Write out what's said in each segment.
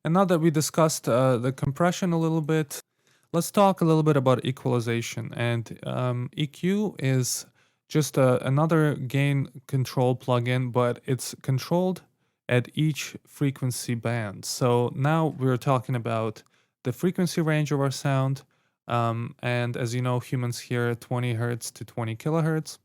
And now that we discussed the compression a little bit, let's talk a little bit about equalization. And EQ is just another gain control plugin, but it's controlled at each frequency band. So now we're talking about the frequency range of our sound. And as you know, humans hear 20 hertz to 20 kilohertz.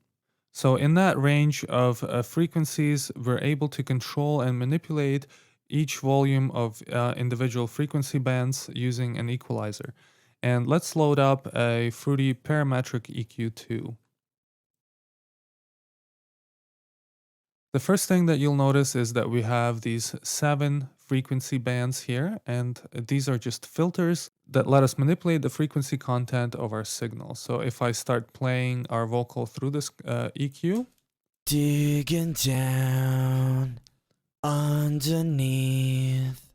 So in that range of frequencies, we're able to control and manipulate each volume of individual frequency bands using an equalizer. And let's load up a Fruity Parametric EQ2. The first thing that you'll notice is that we have these 7 frequency bands here, and these are just filters that let us manipulate the frequency content of our signal. So if I start playing our vocal through this EQ, digging down underneath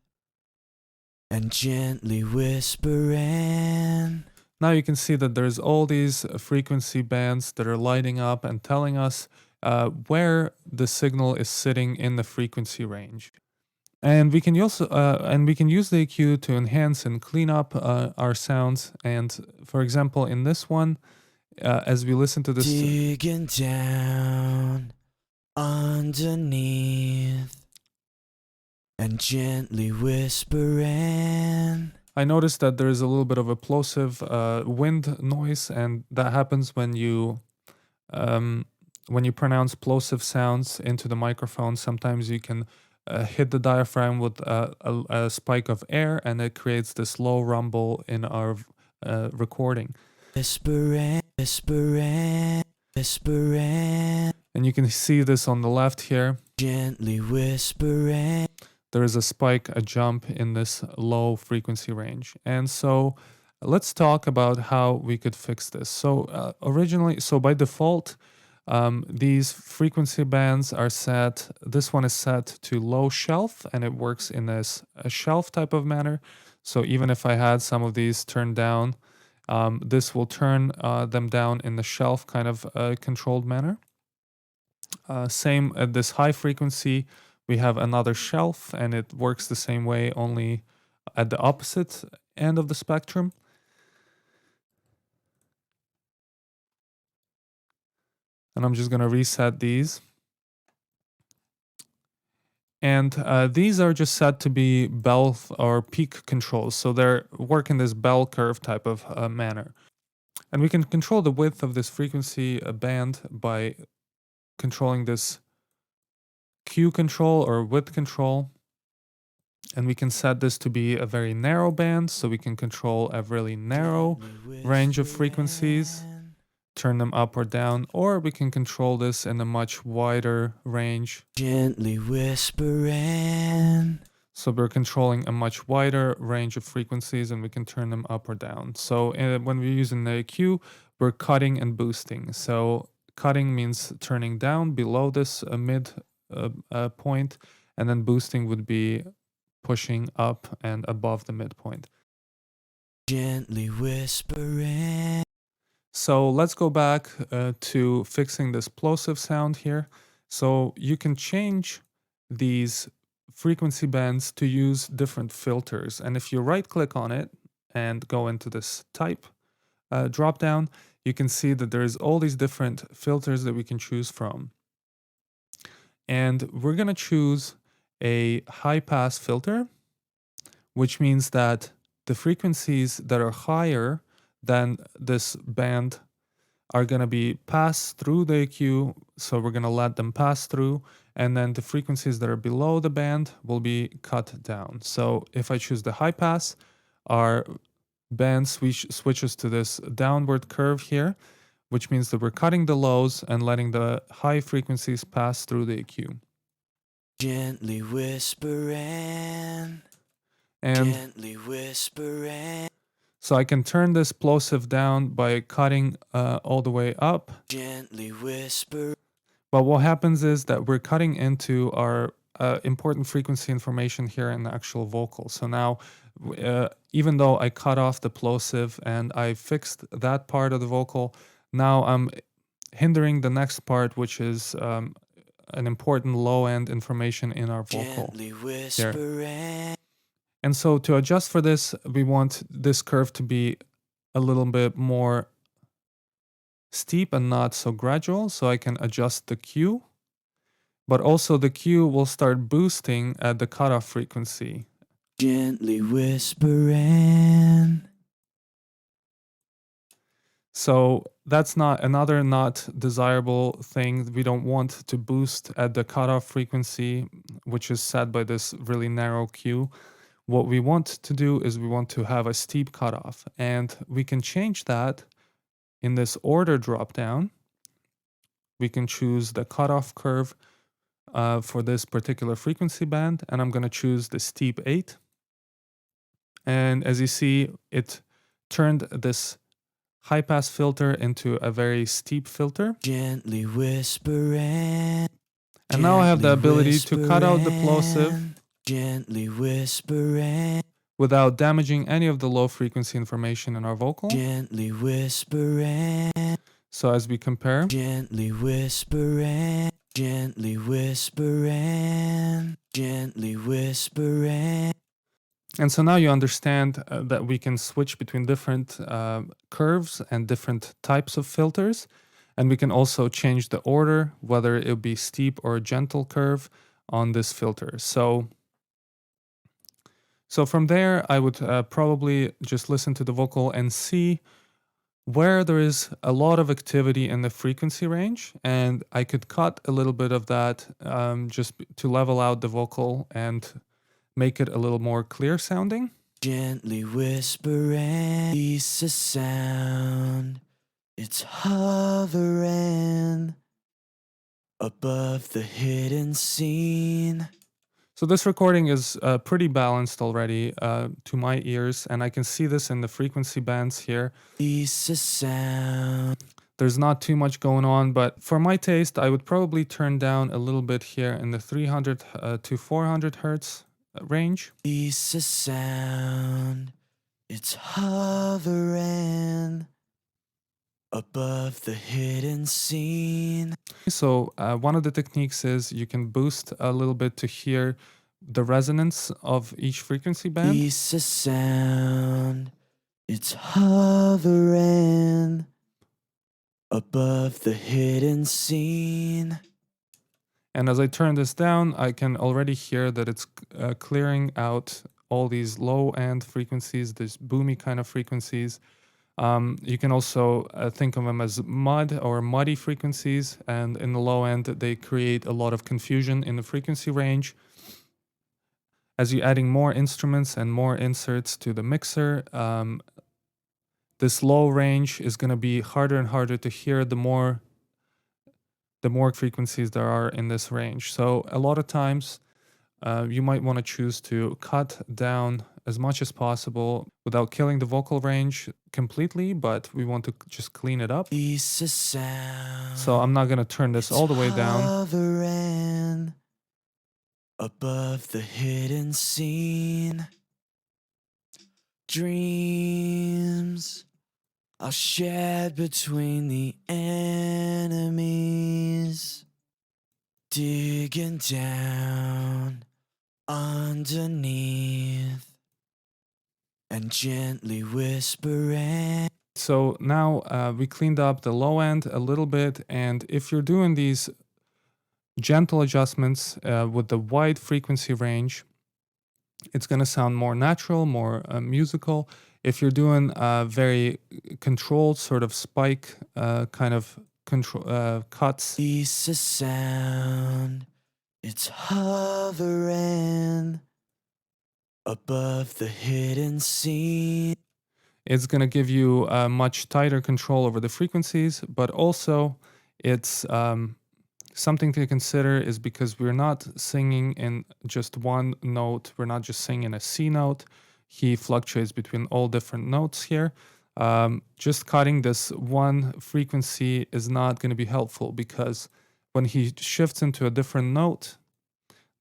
and gently whispering. now you can see that there's all these frequency bands that are lighting up and telling us where the signal is sitting in the frequency range. And we can use the EQ to enhance and clean up our sounds. And for example, in this one, as we listen to this, digging down underneath and gently whispering. I noticed that there is a little bit of a plosive wind noise, and that happens when you pronounce plosive sounds into the microphone. Sometimes you can hit the diaphragm with a spike of air, and it creates this low rumble in our recording. Whispering, whispering, whispering. And you can see this on the left here. Gently whispering. There is a spike, a jump in this low frequency range. And so let's talk about how we could fix this. So by default, these frequency bands are set, this one is set to low shelf, and it works in a shelf type of manner. So even if I had some of these turned down, this will turn them down in the shelf kind of controlled manner. Same at this high frequency, we have another shelf, and it works the same way, only at the opposite end of the spectrum. And I'm just going to reset these. And these are just set to be bell or peak controls. So they're work in this bell curve type of manner. And we can control the width of this frequency band by controlling this Q control or width control. And we can set this to be a very narrow band, so we can control a really narrow range of frequencies, turn them up or down, or we can control this in a much wider range. Gently whispering. So we're controlling a much wider range of frequencies, and we can turn them up or down. So when we're using the EQ, we're cutting and boosting. So cutting means turning down below this mid point, and then boosting would be pushing up and above the midpoint. Gently whispering. So let's go back to fixing this plosive sound here. So you can change these frequency bands to use different filters. And if you right click on it and go into this type drop down, you can see that there's all these different filters that we can choose from. And we're going to choose a high pass filter, which means that the frequencies that are higher than this band are going to be passed through the EQ. So we're going to let them pass through. And then the frequencies that are below the band will be cut down. So if I choose the high pass, our band switches to this downward curve here, which means that we're cutting the lows and letting the high frequencies pass through the EQ. Gently whispering. And gently whispering. So I can turn this plosive down by cutting all the way up. Gently whisper. But what happens is that we're cutting into our important frequency information here in the actual vocal. So now, even though I cut off the plosive and I fixed that part of the vocal, now I'm hindering the next part, which is an important low-end information in our vocal. Gently whispering. And so to adjust for this, we want this curve to be a little bit more steep and not so gradual. So I can adjust the Q, but also the Q will start boosting at the cutoff frequency. Gently whispering. So that's not another not desirable thing. We don't want to boost at the cutoff frequency, which is set by this really narrow Q. What we want to do is we want to have a steep cutoff, and we can change that in this order dropdown. We can choose the cutoff curve for this particular frequency band, and I'm going to choose the steep 8. And as you see, it turned this high pass filter into a very steep filter. Gently whispering. And now I have the ability to cut out the plosive Gently whispering. without damaging any of the low frequency information in our vocal. Gently whispering. So as we compare, Gently whispering. Gently whispering. Gently whispering. and so now you understand that we can switch between different curves and different types of filters. And we can also change the order, whether it be steep or a gentle curve on this filter. So from there, I would probably just listen to the vocal and see where there is a lot of activity in the frequency range. And I could cut a little bit of that just to level out the vocal and make it a little more clear sounding. Gently whispering. Piece of sound. It's hovering above the hidden scene. So this recording is pretty balanced already to my ears, and I can see this in the frequency bands here. Piece of sound. There's not too much going on, but for my taste, I would probably turn down a little bit here in the 300 to 400 hertz range. Piece of sound. It's hovering above the hidden scene. So one of the techniques is you can boost a little bit to hear the resonance of each frequency band. Piece of sound. It's hovering above the hidden scene. And as I turn this down, I can already hear that it's clearing out all these low end frequencies, these boomy kind of frequencies. You can also think of them as mud or muddy frequencies, and in the low end, they create a lot of confusion in the frequency range. As you're adding more instruments and more inserts to the mixer, this low range is going to be harder and harder to hear the more frequencies there are in this range. So a lot of times, you might want to choose to cut down as much as possible without killing the vocal range completely, but we want to just clean it up. Piece of sound. So I'm not going to turn this all the way down. Hovering above the hidden scene. Dreams are shared between the enemies. Digging down underneath and gently whispering. So now we cleaned up the low end a little bit, and if you're doing these gentle adjustments with the wide frequency range, it's going to sound more natural, more musical. If you're doing very controlled sort of spike kind of cuts, Piece of sound. It's hovering above the hidden scene. it's going to give you much tighter control over the frequencies, but also it's something to consider is because we're not singing in just one note. We're not just singing a C note. He fluctuates between all different notes here. Just cutting this one frequency is not going to be helpful because when he shifts into a different note,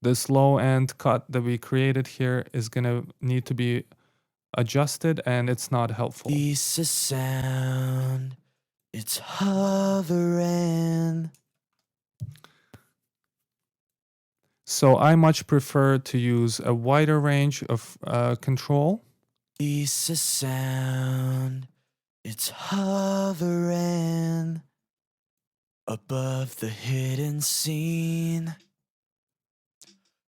this low end cut that we created here is going to need to be adjusted, and it's not helpful. Piece of sound. It's hovering. So I much prefer to use a wider range of control. Piece of sound, it's hovering above the hidden scene.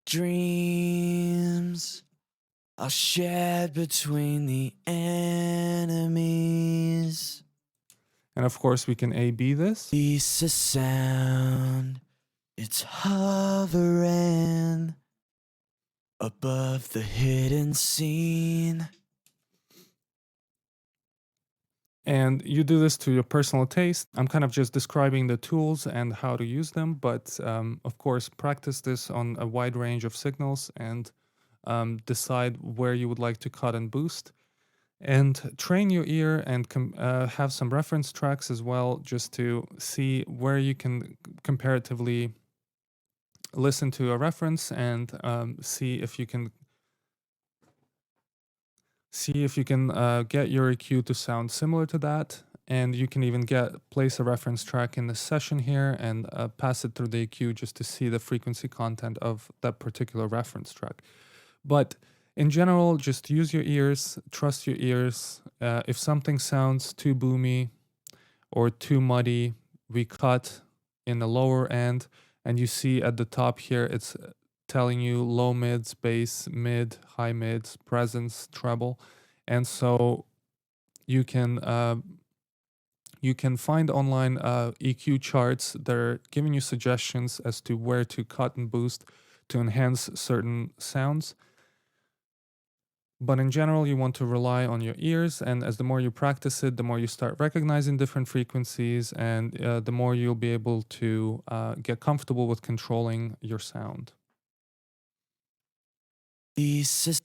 Dreams are shared between the enemies. And of course, we can A/B this. Piece of sound, it's hovering above the hidden scene. And you do this to your personal taste. I'm kind of just describing the tools and how to use them, but of course, practice this on a wide range of signals and decide where you would like to cut and boost. And train your ear and have some reference tracks as well, just to see where you can comparatively listen to a reference and see if you can get your EQ to sound similar to that. And you can even place a reference track in the session here and pass it through the EQ just to see the frequency content of that particular reference track. But in general, just use your ears, trust your ears. If something sounds too boomy or too muddy, we cut in the lower end, and you see at the top here, it's telling you low mids, bass, mid, high mids, presence, treble. And so you can find online EQ charts that are giving you suggestions as to where to cut and boost to enhance certain sounds. But in general, you want to rely on your ears, and as the more you practice it, the more you start recognizing different frequencies, and the more you'll be able to get comfortable with controlling your sound. Piece of